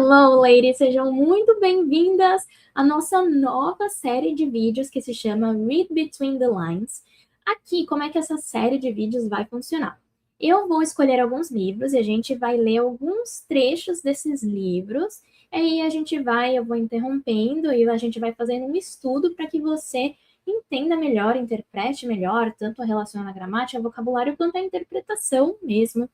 Hello, ladies! Sejam muito bem-vindas à nossa nova série de vídeos que se chama Read Between the Lines. Aqui, como é que essa série de vídeos vai funcionar? Eu vou escolher alguns livros e a gente vai ler alguns trechos desses livros. Aí eu vou interrompendo e a gente vai fazendo um estudo para que você entenda melhor, interprete melhor, tanto a relação à gramática, ao vocabulário, quanto a interpretação mesmo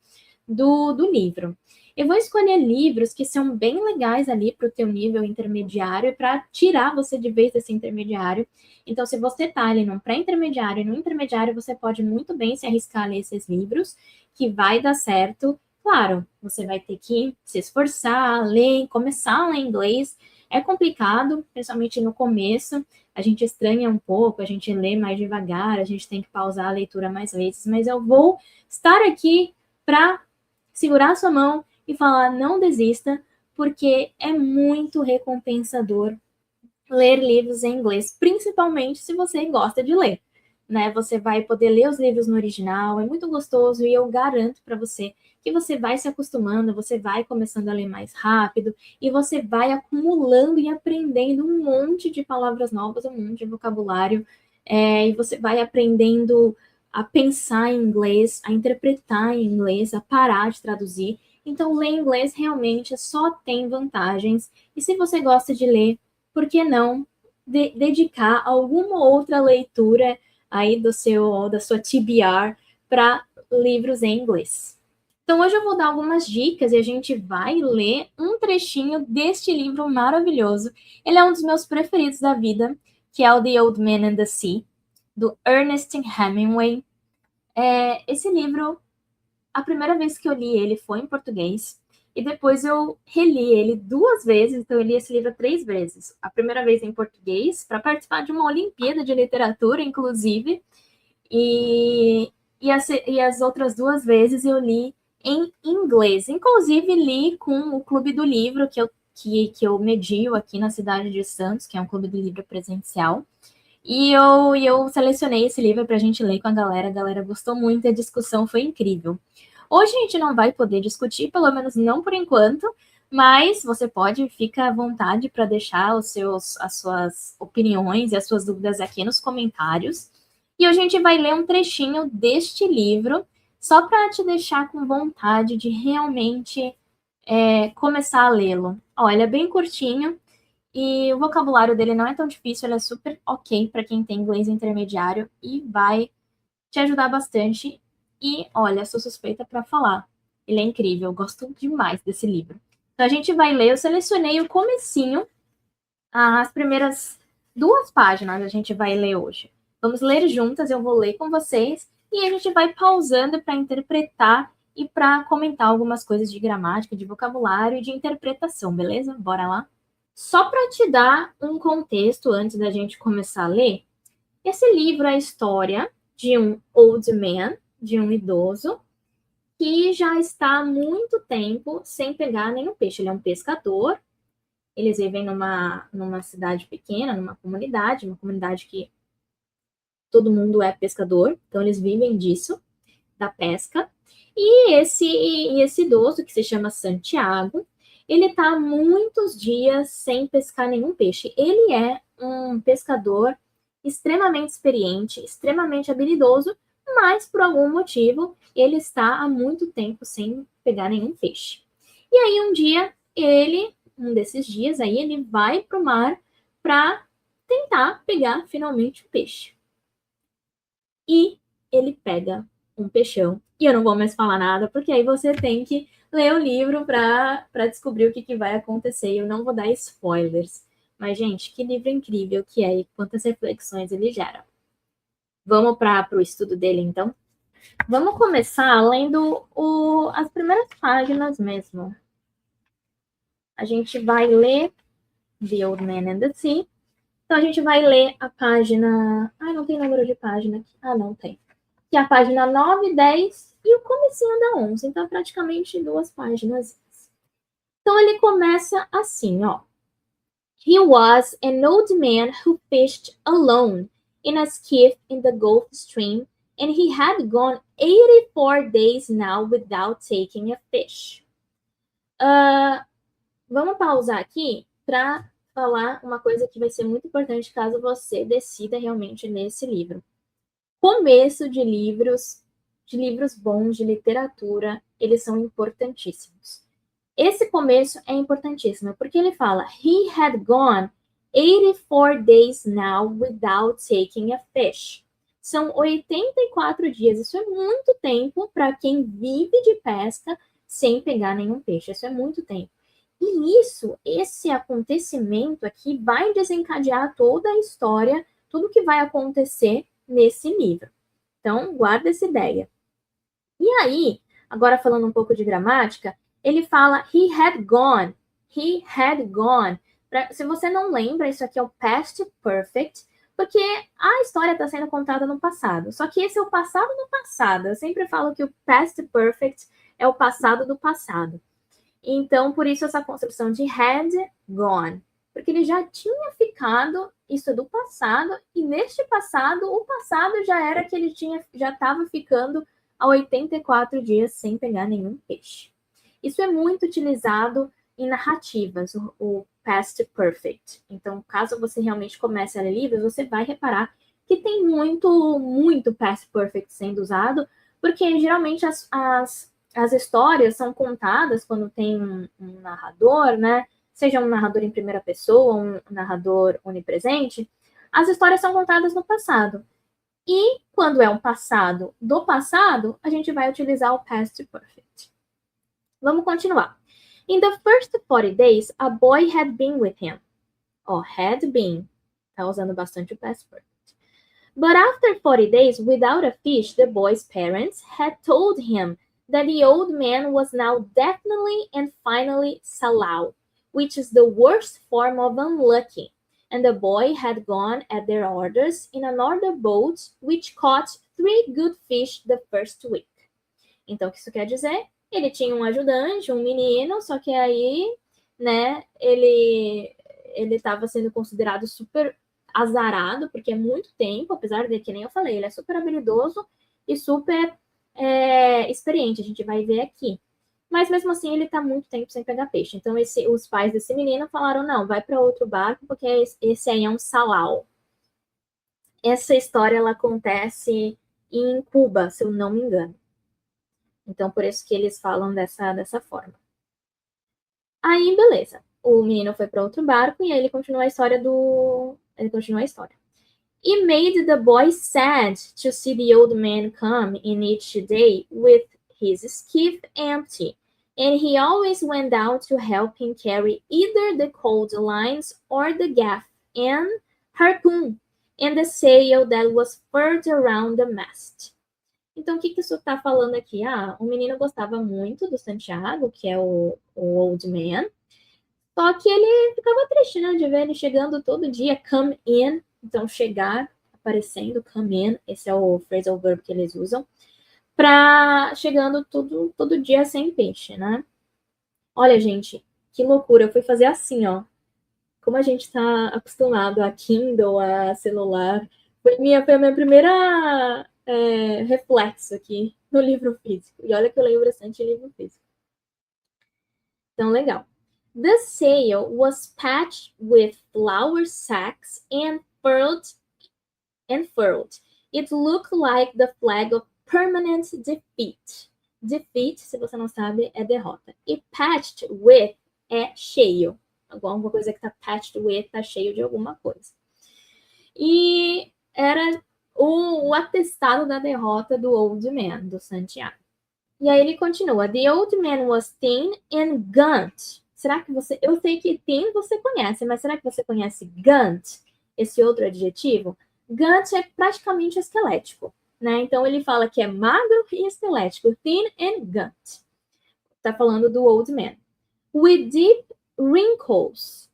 do livro. Eu vou escolher livros que são bem legais ali para o teu nível intermediário, para tirar você de vez desse intermediário. Então, se você está ali no pré-intermediário e no intermediário, você pode muito bem se arriscar a ler esses livros, que vai dar certo. Claro, você vai ter que se esforçar, ler, começar a ler inglês. É complicado, principalmente no começo. A gente estranha um pouco, a gente lê mais devagar, a gente tem que pausar a leitura mais vezes, mas eu vou estar aqui para segurar a sua mão e falar não desista, porque é muito recompensador ler livros em inglês, principalmente se você gosta de ler, né? Você vai poder ler os livros no original, é muito gostoso e eu garanto para você que você vai se acostumando, você vai começando a ler mais rápido e você vai acumulando e aprendendo um monte de palavras novas, um monte de vocabulário, e você vai aprendendo a pensar em inglês, a interpretar em inglês, a parar de traduzir. Então, ler inglês realmente só tem vantagens. E se você gosta de ler, por que não dedicar alguma outra leitura aí da sua TBR para livros em inglês? Então, hoje eu vou dar algumas dicas e a gente vai ler um trechinho deste livro maravilhoso. Ele é um dos meus preferidos da vida, que é o The Old Man and the Sea, do Ernest Hemingway. Esse livro, a primeira vez que eu li ele foi em português, e depois eu reli ele 2 vezes, então eu li esse livro 3 vezes. A primeira vez em português, para participar de uma Olimpíada de Literatura, inclusive, e as outras 2 vezes eu li em inglês. Inclusive, li com o Clube do Livro, que eu medio aqui na cidade de Santos, que é um clube do livro presencial. E eu selecionei esse livro para a gente ler com a galera gostou muito e a discussão foi incrível. Hoje a gente não vai poder discutir, pelo menos não por enquanto, mas você pode, fica à vontade para deixar as suas opiniões e as suas dúvidas aqui nos comentários. E hoje a gente vai ler um trechinho deste livro, só para te deixar com vontade de realmente começar a lê-lo. Ó, ele é bem curtinho, e o vocabulário dele não é tão difícil, ele é super ok para quem tem inglês intermediário e vai te ajudar bastante. E olha, sou suspeita para falar. Ele é incrível, eu gosto demais desse livro. Então a gente vai ler, eu selecionei o comecinho, as primeiras 2 páginas a gente vai ler hoje. Vamos ler juntas, eu vou ler com vocês e a gente vai pausando para interpretar e para comentar algumas coisas de gramática, de vocabulário e de interpretação, beleza? Bora lá? Só para te dar um contexto antes da gente começar a ler, esse livro é a história de um old man, de um idoso, que já está há muito tempo sem pegar nenhum peixe. Ele é um pescador, eles vivem numa cidade pequena, numa comunidade, uma comunidade que todo mundo é pescador, então eles vivem disso, da pesca. E esse idoso, que se chama Santiago, ele está há muitos dias sem pescar nenhum peixe. Ele é um pescador extremamente experiente, extremamente habilidoso, mas por algum motivo ele está há muito tempo sem pegar nenhum peixe. E aí um desses dias, aí ele vai para o mar para tentar pegar finalmente o peixe. E ele pega um peixão. E eu não vou mais falar nada, porque aí você tem que ler o livro para descobrir o que vai acontecer. Eu não vou dar spoilers. Mas, gente, que livro incrível que é e quantas reflexões ele gera. Vamos para o estudo dele, então? Vamos começar lendo as primeiras páginas mesmo. A gente vai ler The Old Man and the Sea. Então, a gente vai ler a página... Ai, não tem número de página aqui. Ah, não tem. Que é a página 9, 10 e o comecinho da 11. Então, praticamente 2 páginas. Então, ele começa assim, ó. He was an old man who fished alone in a skiff in the Gulf Stream, and he had gone 84 days now without taking a fish. Vamos pausar aqui para falar uma coisa que vai ser muito importante caso você decida realmente ler esse livro. Começo de livros bons, de literatura, eles são importantíssimos. Esse começo é importantíssimo, porque ele fala: He had gone 84 days now without taking a fish. São 84 dias, isso é muito tempo para quem vive de pesca sem pegar nenhum peixe, isso é muito tempo. E esse acontecimento aqui vai desencadear toda a história, tudo que vai acontecer nesse livro. Então, guarda essa ideia. E aí, agora falando um pouco de gramática, ele fala he had gone. He had gone. Se você não lembra, isso aqui é o past perfect, porque a história está sendo contada no passado. Só que esse é o passado do passado. Eu sempre falo que o past perfect é o passado do passado. Então, por isso essa construção de had gone. Porque ele já tinha ficado, isso é do passado, e neste passado, o passado já era que ele já estava ficando há 84 dias sem pegar nenhum peixe. Isso é muito utilizado em narrativas, o past perfect. Então, caso você realmente comece a ler livros, você vai reparar que tem muito past perfect sendo usado, porque geralmente as histórias são contadas quando tem um narrador, né? Seja um narrador em primeira pessoa, um narrador onipresente, as histórias são contadas no passado. E quando é um passado do passado, a gente vai utilizar o past perfect. Vamos continuar. In the first 40 days, a boy had been with him. Had been. Tá usando bastante o past perfect. But after 40 days without a fish, the boy's parents had told him that the old man was now definitely and finally Salau, which is the worst form of unlucky, and the boy had gone at their orders in another boat, which caught 3 good fish the first week. Então, o que isso quer dizer? Ele tinha um ajudante, um menino, só que aí, né, ele estava sendo considerado super azarado, porque é muito tempo, apesar de que nem eu falei, ele é super habilidoso e super experiente, a gente vai ver aqui. Mas mesmo assim, ele está muito tempo sem pegar peixe. Então, os pais desse menino falaram: não, vai para outro barco, porque esse aí é um salau. Essa história ela acontece em Cuba, se eu não me engano. Então, por isso que eles falam dessa forma. Aí, beleza. O menino foi para outro barco e aí ele continua a história It made the boy sad to see the old man come in each day with his skiff empty, and he always went down to help him carry either the cold lines or the gaff and harpoon and the sail that was furled around the mast. Então, o que isso está falando aqui? O menino gostava muito do Santiago, que é o Old Man, só que ele ficava triste, né, de ver ele chegando todo dia, come in, então chegar, aparecendo, come in, esse é o phrasal verb que eles usam, chegando todo dia sem peixe, né? Olha, gente, que loucura, eu fui fazer assim, ó, como a gente está acostumado a Kindle, a celular, foi a minha primeira reflexo aqui no livro físico. E olha que eu leio bastante livro físico. Então, legal. The sail was patched with flour sacks and furled. It looked like the flag of permanent defeat. Defeat, se você não sabe, é derrota. E patched with é cheio. Alguma coisa que tá patched with tá cheio de alguma coisa. E era o atestado da derrota do Old Man, do Santiago. E aí ele continua. The Old Man was thin and gaunt. Será que você... Eu sei que thin você conhece, mas será que você conhece gaunt? Esse outro adjetivo? Gaunt é praticamente esquelético, né? Então ele fala que é magro e esquelético. Thin and gaunt. Tá falando do Old Man. With deep wrinkles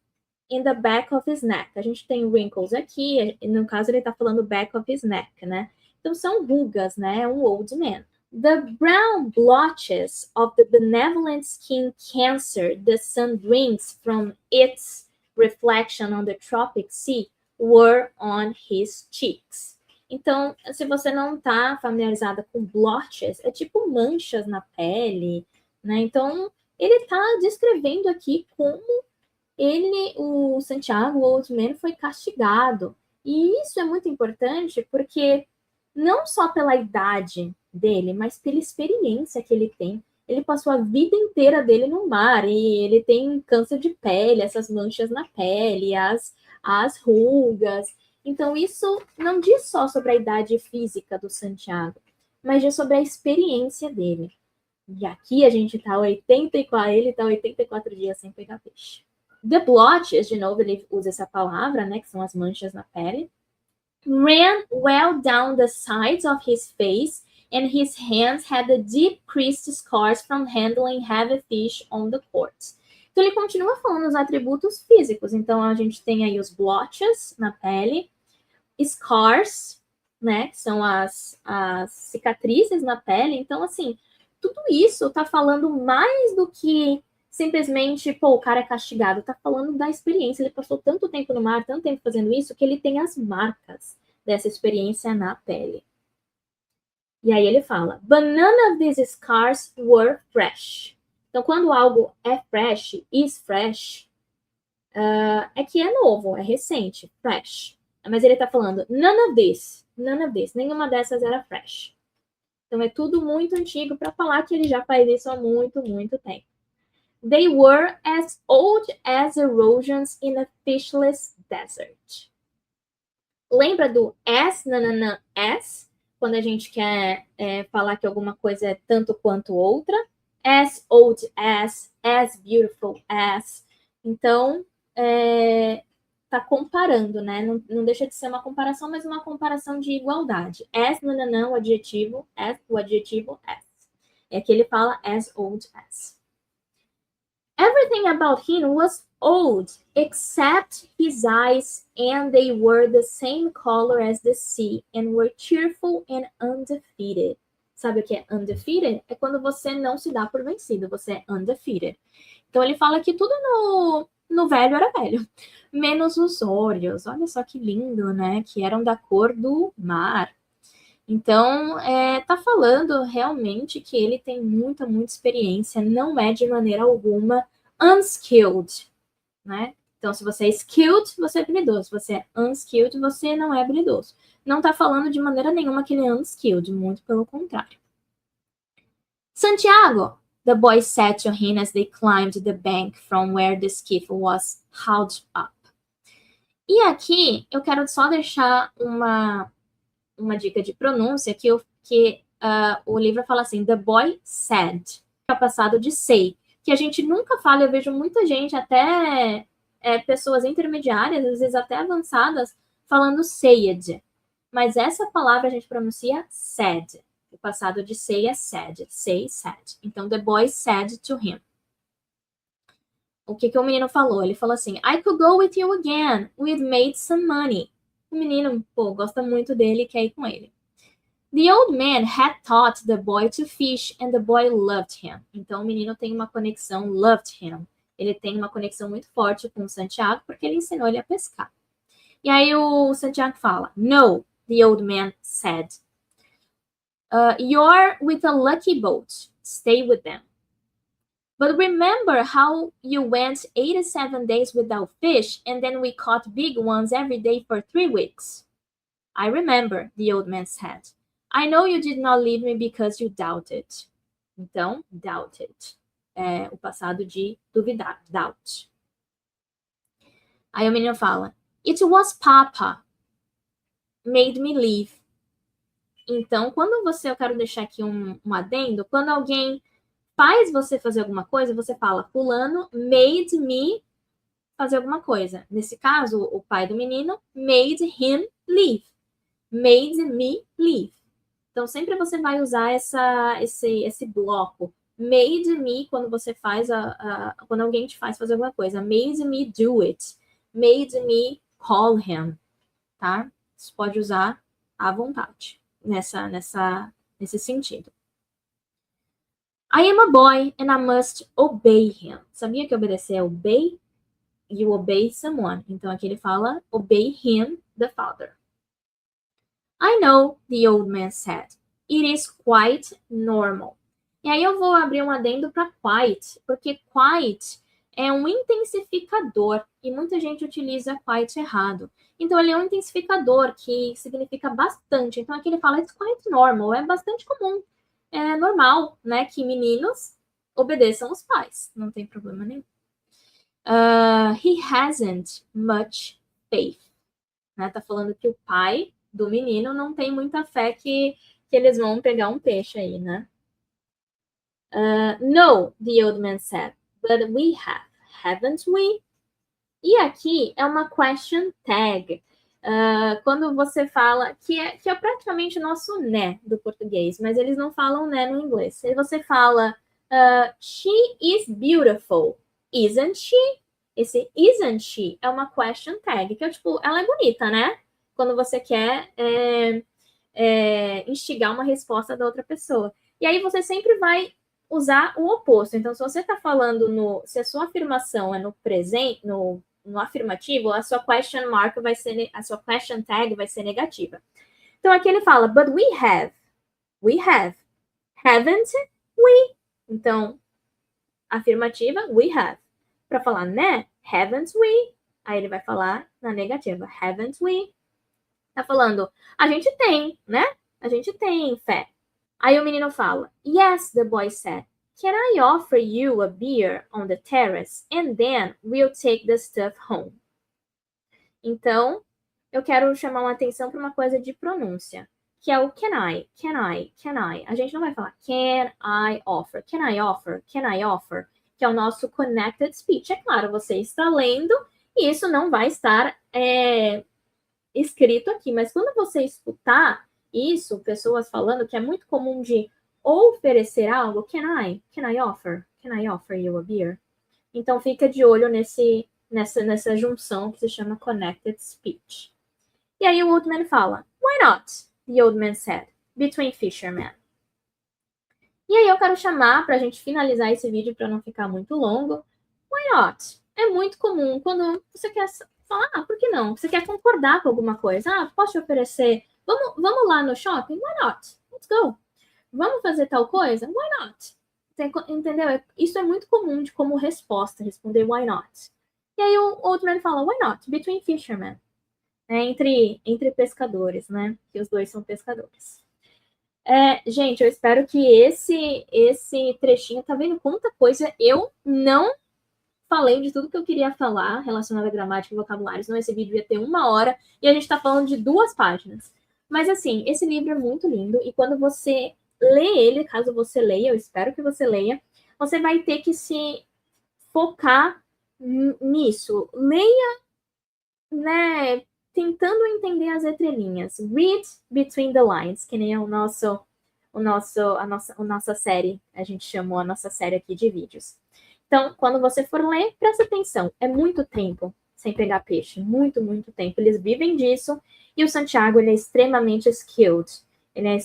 in the back of his neck. A gente tem wrinkles aqui, no caso ele tá falando back of his neck, né? Então são rugas, né? Um old man. The brown blotches of the benevolent skin cancer the sun brings from its reflection on the tropic sea were on his cheeks. Então, se você não está familiarizada com blotches, é tipo manchas na pele, né? Então, ele está descrevendo aqui como o Santiago, o Old Man, foi castigado. E isso é muito importante porque não só pela idade dele, mas pela experiência que ele tem. Ele passou a vida inteira dele no mar e ele tem câncer de pele, essas manchas na pele, as rugas. Então, isso não diz só sobre a idade física do Santiago, mas diz sobre a experiência dele. E aqui a gente tá 84, ele tá 84 dias sem pegar peixe. The blotches, de novo, ele usa essa palavra, né, que são as manchas na pele. Ran well down the sides of his face, and his hands had the deep creased scars from handling heavy fish on the quartz. Então ele continua falando os atributos físicos. Então a gente tem aí os blotches na pele, scars, né, que são as cicatrizes na pele. Então, assim, tudo isso tá falando mais do que simplesmente, pô, o cara é castigado. Tá falando da experiência. Ele passou tanto tempo no mar, tanto tempo fazendo isso, que ele tem as marcas dessa experiência na pele. E aí ele fala, but none of these scars were fresh. Então, quando algo é fresh, is fresh, é que é novo, é recente, fresh. Mas ele tá falando, none of this, nenhuma dessas era fresh. Então é tudo muito antigo para falar que ele já faz isso há muito, muito tempo. They were as old as erosions in a fishless desert. Lembra do as, nananã, as? Quando a gente quer falar que alguma coisa é tanto quanto outra. As old as beautiful as. Então, tá comparando, né? Não deixa de ser uma comparação, mas uma comparação de igualdade. As, nananã, o adjetivo as. É que ele fala as old as. Everything about him was old, except his eyes, and they were the same color as the sea, and were cheerful and undefeated. Sabe o que é undefeated? É quando você não se dá por vencido, você é undefeated. Então ele fala que tudo no velho era velho, menos os olhos. Olha só que lindo, né? Que eram da cor do mar. Então, tá falando realmente que ele tem muita, muita experiência, não é de maneira alguma unskilled, né? Então, se você é skilled, você é habilidoso. Se você é unskilled, você não é habilidoso. Não tá falando de maneira nenhuma que ele é unskilled, muito pelo contrário. Santiago, the boys said to him as they climbed the bank from where the skiff was hauled up. E aqui, eu quero só deixar uma dica de pronúncia que o livro fala assim, the boy said, é o passado de say, que a gente nunca fala, eu vejo muita gente, até pessoas intermediárias, às vezes até avançadas, falando said, mas essa palavra a gente pronuncia said, o passado de say é said, say, said. Então, the boy said to him. O que o menino falou? Ele falou assim, I could go with you again, we'd made some money. O menino, gosta muito dele e quer ir com ele. The old man had taught the boy to fish and the boy loved him. Então o menino tem uma conexão, loved him. Ele tem uma conexão muito forte com o Santiago porque ele ensinou ele a pescar. E aí o Santiago fala, no, the old man said. You're with a lucky boat. Stay with them. But remember how you went 87 days without fish and then we caught big ones every day for 3 weeks? I remember, the old man said. I know you did not leave me because you doubted. Então, doubted. É o passado de duvidar, doubt. Aí o menino fala, it was Papa made me leave. Então, quando eu quero deixar aqui um adendo, quando alguém faz você fazer alguma coisa, você fala, fulano made me fazer alguma coisa. Nesse caso, o pai do menino made him leave. Made me leave. Então, sempre você vai usar esse bloco. Made me, quando você faz quando alguém te faz fazer alguma coisa. Made me do it. Made me call him. Tá? Você pode usar à vontade nesse sentido. I am a boy and I must obey him. Sabia que obedecer é obey? You obey someone. Então, aqui ele fala obey him, the father. I know, the old man said. It is quite normal. E aí eu vou abrir um adendo para quite, porque quite é um intensificador e muita gente utiliza quite errado. Então ele é um intensificador que significa bastante. Então aqui ele fala it's quite normal, é bastante comum, é normal, né, que meninos obedeçam os pais, não tem problema nenhum. He hasn't much faith, né? Tá falando que o pai do menino não tem muita fé que eles vão pegar um peixe aí, né? No, the old man said, but we have, haven't we? E aqui é uma question tag. Quando você fala, que é praticamente o nosso né do português, mas eles não falam né no inglês. Se você fala, she is beautiful, isn't she? Esse isn't she é uma question tag, que é tipo, ela é bonita, né? Quando você quer instigar uma resposta da outra pessoa. E aí você sempre vai usar o oposto. Então, se você está falando se a sua afirmação é no presente, no afirmativo, a sua question mark vai ser, a sua question tag vai ser negativa. Então aqui ele fala, but we have, haven't we? Então, afirmativa, we have. Para falar né, haven't we? Aí ele vai falar na negativa, haven't we? Tá falando, a gente tem, né? A gente tem fé. Aí o menino fala, yes, the boy said. Can I offer you a beer on the terrace and then we'll take the stuff home? Então, eu quero chamar uma atenção para uma coisa de pronúncia, que é o can I, can I, can I. A gente não vai falar can I offer, can I offer, can I offer, que é o nosso connected speech. É claro, você está lendo e isso não vai estar escrito aqui, mas quando você escutar isso, pessoas falando, que é muito comum de oferecer algo, can I offer you a beer? Então fica de olho nessa junção que se chama connected speech. E aí o old man fala, why not? The old man said, between fishermen. E aí eu quero chamar, para a gente finalizar esse vídeo para não ficar muito longo, why not? É muito comum quando você quer falar, por que não? Você quer concordar com alguma coisa. Posso te oferecer, vamos lá no shopping? Why not? Let's go. Vamos fazer tal coisa? Why not? Entendeu? Isso é muito comum de como resposta, responder why not. E aí o old man fala, why not? Between fishermen. Entre pescadores, né? Que os dois são pescadores. Gente, eu espero que esse trechinho, tá vendo quanta coisa eu não falei de tudo que eu queria falar relacionado à gramática e vocabulário, senão esse vídeo ia ter 1 hora e a gente tá falando de 2 páginas. Mas assim, esse livro é muito lindo e quando você lê ele, caso você leia, eu espero que você leia, você vai ter que se focar nisso. Leia, né, tentando entender as entrelinhas. Read between the lines, que nem a nossa série, a gente chamou a nossa série aqui de vídeos. Então, quando você for ler, presta atenção. É muito tempo sem pegar peixe. Muito, muito tempo. Eles vivem disso. E o Santiago, ele é extremamente skilled. Ele é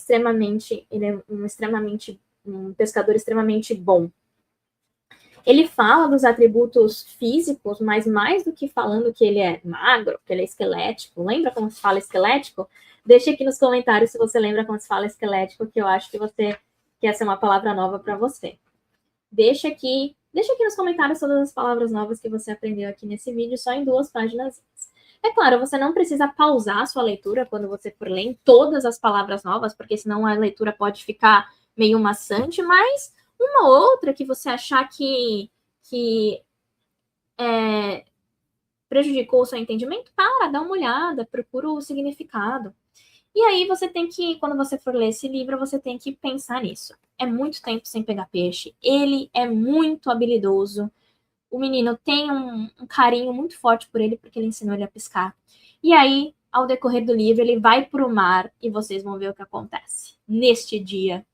um pescador extremamente bom. Ele fala dos atributos físicos, mas mais do que falando que ele é magro, que ele é esquelético. Lembra como se fala esquelético? Deixa aqui nos comentários se você lembra como se fala esquelético, que eu acho que essa é uma palavra nova para você. Deixa aqui nos comentários todas as palavras novas que você aprendeu aqui nesse vídeo, só em 2 páginas. É claro, você não precisa pausar a sua leitura quando você for ler todas as palavras novas, porque senão a leitura pode ficar meio maçante, mas uma outra que você achar que prejudicou o seu entendimento, dá uma olhada, procura o significado. E aí você tem que, quando você for ler esse livro, você tem que pensar nisso. É muito tempo sem pegar peixe. Ele é muito habilidoso. O menino tem um carinho muito forte por ele, porque ele ensinou ele a pescar. E aí, ao decorrer do livro, ele vai para o mar e vocês vão ver o que acontece neste dia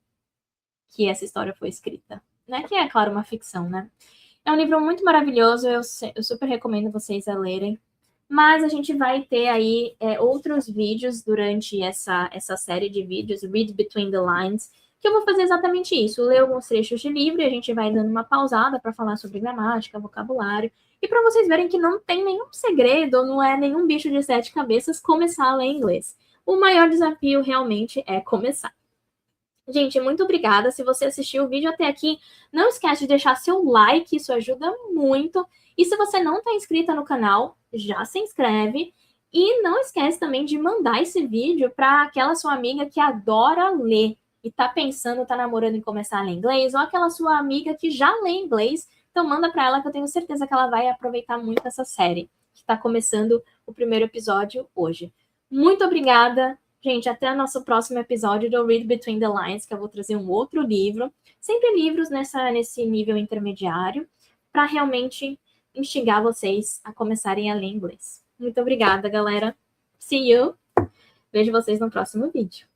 que essa história foi escrita. Né? Que é, claro, uma ficção, né? É um livro muito maravilhoso, eu super recomendo vocês a lerem. Mas a gente vai ter aí outros vídeos durante essa série de vídeos, Read Between the Lines, que eu vou fazer exatamente isso, ler alguns trechos de livro e a gente vai dando uma pausada para falar sobre gramática, vocabulário, e para vocês verem que não tem nenhum segredo, não é nenhum bicho de 7 cabeças começar a ler inglês. O maior desafio realmente é começar. Gente, muito obrigada. Se você assistiu o vídeo até aqui, não esquece de deixar seu like, isso ajuda muito. E se você não está inscrita no canal, já se inscreve. E não esquece também de mandar esse vídeo para aquela sua amiga que adora ler e está pensando, está namorando em começar a ler inglês, ou aquela sua amiga que já lê inglês. Então manda para ela que eu tenho certeza que ela vai aproveitar muito essa série, que está começando o primeiro episódio hoje. Muito obrigada. Gente, até o nosso próximo episódio do Read Between the Lines, que eu vou trazer um outro livro. Sempre livros nesse nível intermediário, para realmente instigar vocês a começarem a ler inglês. Muito obrigada, galera. See you. Vejo vocês no próximo vídeo.